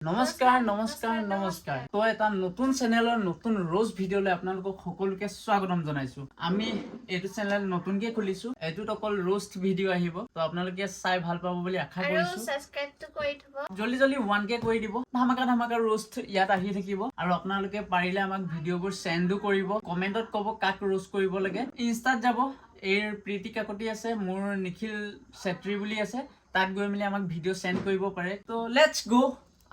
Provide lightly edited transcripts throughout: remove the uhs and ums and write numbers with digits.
নমস্কাৰ তো এটা নতুন চেনেলৰ নতুন রোজ ভিডিওলৈ আপোনালোকক সকলোকে স্বাগতম জনাইছো। আমি এইটো চেনেল নতুনকে খুলিছো, এইটোত অকল রোস্ট ভিডিও আহিব, তো আপোনালোকে চাই ভাল পাব বুলি আশা কৰিছো। সাবস্ক্ৰাইবটো কৰি থব, জলদি 1K কৰি দিব। ধামাকা ৰোস্ট ইয়াত আহি থাকিব আৰু আপোনালোকে পাৰিলে আমাক ভিডিওবোৰ সেন্ডো কৰিব, কমেন্টত ক'ব কাক ৰোস্ট কৰিব লাগে। ইনষ্টাত যাব, এৰ প্ৰীতি কাকতি আছে, মোৰ নিখিল চেত্ৰী বুলি আছে, তাত গৈ মিলি আমাক ভিডিও সেন্ড কৰিব পাৰে। তো লেটস গো,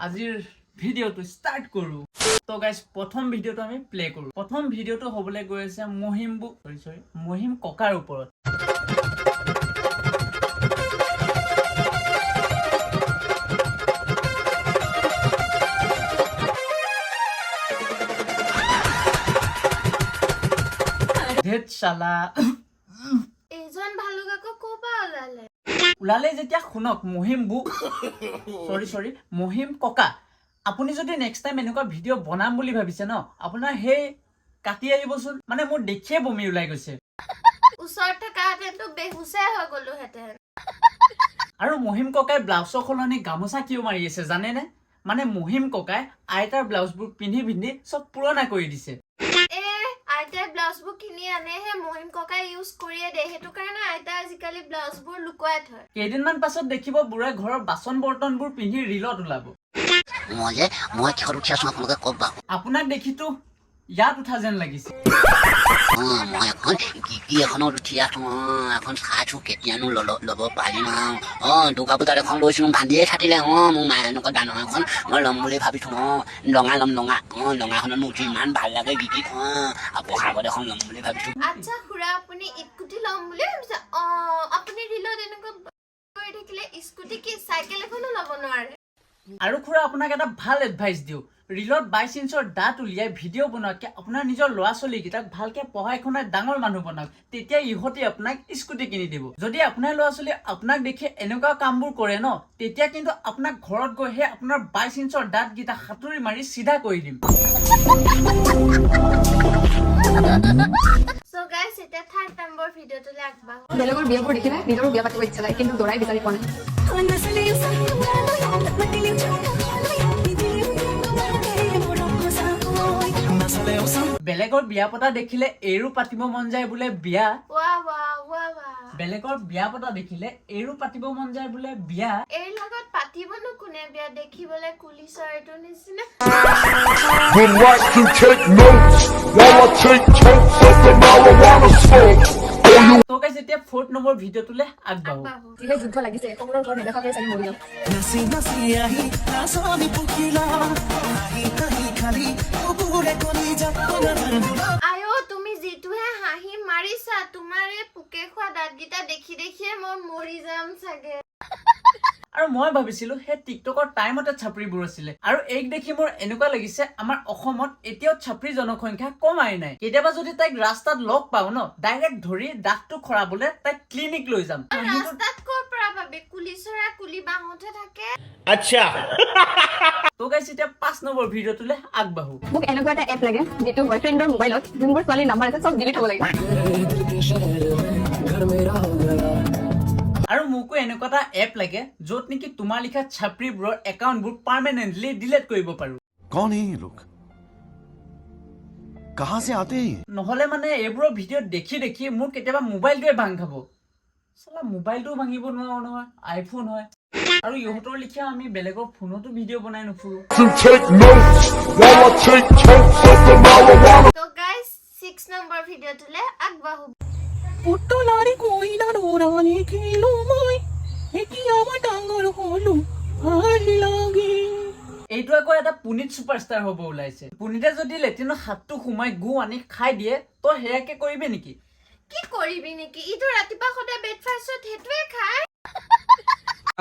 আজিৰ ভিডিওটো স্টাৰ্ট কৰো। তো গাইস প্ৰথম ভিডিওটো আমি প্লে কৰো। প্ৰথম ভিডিওটো হ'বলৈ গৈ আছে মহিম ককাৰ ওপৰত। ধেত শালা, এজন ভালুক আকৌ কোপা ওলালে যেতিয়া শুনক, মহিম ককা, আপুনি যদি নেক্সট টাইম এনেকুৱা ভিডিও বনাম বুলি ভাবিছে ন, আপোনাৰ সেই কাটি আহিবচোন, মানে মোৰ দেখিয়ে বমি ওলাই গৈছে। ওচৰত থকাহেঁতেনতো বেহুচে হৈ গলোহেঁতেন। আৰু মহিম ককাই ব্লাউজৰ সলনি গামোচা কিয় মাৰি আছে জানেনে? মানে মহিম ককাই আইতাৰ ব্লাউজবোৰ পিন্ধি চব পুৰণা কৰি দিছে। আইতাই ব্লাউজবোৰ কিনি আনেহে, মহিম ককাই ইউজ কৰিয়ে দিয়ে, সেইটো কাৰণে আইতা আজিকালি ব্লাউজবোৰ লুকুৱাই থয়। কেইদিনমান পাছত দেখিব বুঢ়া ঘৰৰ বাচন বৰ্তনবোৰ পিন্ধি ৰিলত ওলাব। আপোনাক দেখিতো ইয়াত উঠা যেন লাগিছে। ল'ব পাৰিম। দুৰ্গা পূজাত এখন লৈছিলো, ভান্দিয়ে থাকিলে। মোৰ মায়ে এনেকুৱা গান এখন মই ল'ম বুলি ভাবিছো। লঙাখনত মোৰ ইমান ভাল লাগে গীতিত। বহাগত এখন ল'ম বুলি ভাবিছো। আচ্ছা খুৰা, আপুনি স্কুটি ল'ম বুলি ভাবিছে? আপুনি ৰিলত এনেকুৱা কৰি থাকিলে স্কুটি কি চাইকেল এখনো ল'ব নোৱাৰে? আৰু খুৰা আপোনাক এটা ভাল এডভাইচ দিওঁ, ৰিলত 22 ইঞ্চৰ দাঁত উলিয়াই ভিডিঅ' বনোৱাতকে আপোনাৰ নিজৰ ল'ৰা ছোৱালীকেইটাক ভালকে পঢ়াই শুনাই ডাঙৰ মানুহ বনাওক, তেতিয়া ইহঁতে আপোনাক স্কুটি কিনি দিব। যদি আপোনাৰ ল'ৰা ছোৱালী আপোনাক দেখি এনেকুৱা কামবোৰ কৰে ন, তেতিয়া কিন্তু আপোনাক ঘৰত গৈ সেই আপোনাৰ 22 ইঞ্চৰ দাঁতকেইটা হাতুৰি মাৰি চিধা কৰি দিম। সো গাইস, এটা 3rd নম্বৰ ভিডিওটোলৈ আগবাঢ়ো। বেলেগৰ বিয়াবোৰ দেখিলে নিজৰো বিয়া পাতিব ইচ্ছা যায়, কিন্তু দৰাই বিচাৰি পোৱা নাই। বেলেগৰ বিয়া পতা দেখিলে এৰো পাতিব মন যায় বোলে বিয়া। বেলেগৰ বিয়া পতা দেখিলে এৰো পাতিব মন যায় বোলে বিয়া। এৰ লগত পাতিবনো কোনে বিয়া? দেখিবলৈ কুলি চৰাইটোৰ নিচিনা। Would like to take notes while I take totes of the marijuana smoke. তো গাইস, এতিয়া 4th নম্বৰ ভিডিওটোলৈ আগবাঢ়ো। যিহে যুদ্ধ লাগিছে, কমলৰ ঘৰ নেদেখাকৈ চাই মৰি যাম। আয়ো, তুমি যিটোহে হাঁহি মাৰিছা, তোমাৰ এই পোকে খোৱা দাঁতকেইটা দেখিয়ে মই মৰি যাম চাগে। আৰু মই ভাবিছিলো সেই টিকটকৰ টাইমতে ছাপৰিবোৰ আছিলে, আৰু এইক দেখি মোৰ এনেকুৱা লাগিছে আমাৰ অসমত এতিয়াও ছাপৰি জনসংখ্যা কমাই নাই। কেতিয়াবা যদি তাইক ৰাস্তাত লগ পাও ন, ডাইৰেক্ট ধৰি দাঁতটো খৰাবলে তাইক ক্লিনিক লৈ যাম। ৰাস্তাত ক'ৰ পৰা পাবি? কুলি চৰাই কুলি বাঁহতে থাকে। Acha. তো গাইস, এতিয়া 5 নম্বৰ ভিডিওটোলৈ আগবাঢ়ো। মোক এনেকুৱা এটা এপ লাগে যিটো বয়ফ্ৰেণ্ডৰ মোবাইলত যোনবোৰ ছোৱালীৰ নাম্বাৰ আছে চব ডিলিট হ'ব লাগে। আৰু মোকো এনেকুৱা এটা এপ লাগে য'ত নেকি তোমাৰ লিখা ছাপৰিবোৰৰ একাউণ্টবোৰ পাৰ্মানেণ্টলি ডিলিট কৰিব পাৰো। कौन है ये लोग? कहां से आते हैं? নহলে মানে এইবোৰৰ ভিডিঅ' দেখি মোৰ কেতিয়াবা মোবাইলটোৱে ভাং খাব। চালা, মোবাইলটোও ভাঙিব নোৱাৰো নহয়, আইফোন হয়। আৰু ইহঁতৰ লিখা আমি বেলেগৰ ফোনতো ভিডিঅ' বনাই নুফুৰো। To take notes while I take totes of the marijuana. তো গাইস, 6 নম্বৰ ভিডিওটোলৈ আগবাঢ়ো। পুতলাৰে কইলা ডোৰানি খেলো মই একি আমাৰ ডাঙৰ হলো ভাল লাগে। এইটো আকৌ এটা পুনিত ছুপাৰষ্টাৰ হ'ব ওলাইছে। পুনিতে যদি লেট্ৰিনৰ হাতটো সোমাই গু আনি খাই দিয়ে, তো সেয়াকে কৰিবি নেকি? কি কৰিবি নেকি? ইটো ৰাতিপুৱা সদায় ব্ৰেকফাষ্টত সেইটোৱে খায়।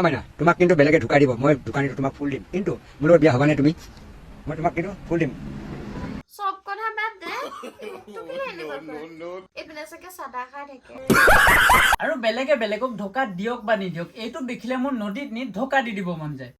মাইনা, তোমাক কিন্তু বেলেগে ঢুকাই দিব। মই দোকানীটো তোমাক ফুল দিম, কিন্তু মোৰ লগত বিয়া হ'বা নে তুমি? মই তোমাক কিন্তু ফুল দিম। সব কথা বাদ দে, এইপিনে চাগে চাদা খাই থাকে। আৰু বেলেগে বেলেগক ধোকা দিয়ক বা নিদিয়ক, এইটো দেখিলে মোৰ নদীত নি ধোকা দি দিব মন যায়।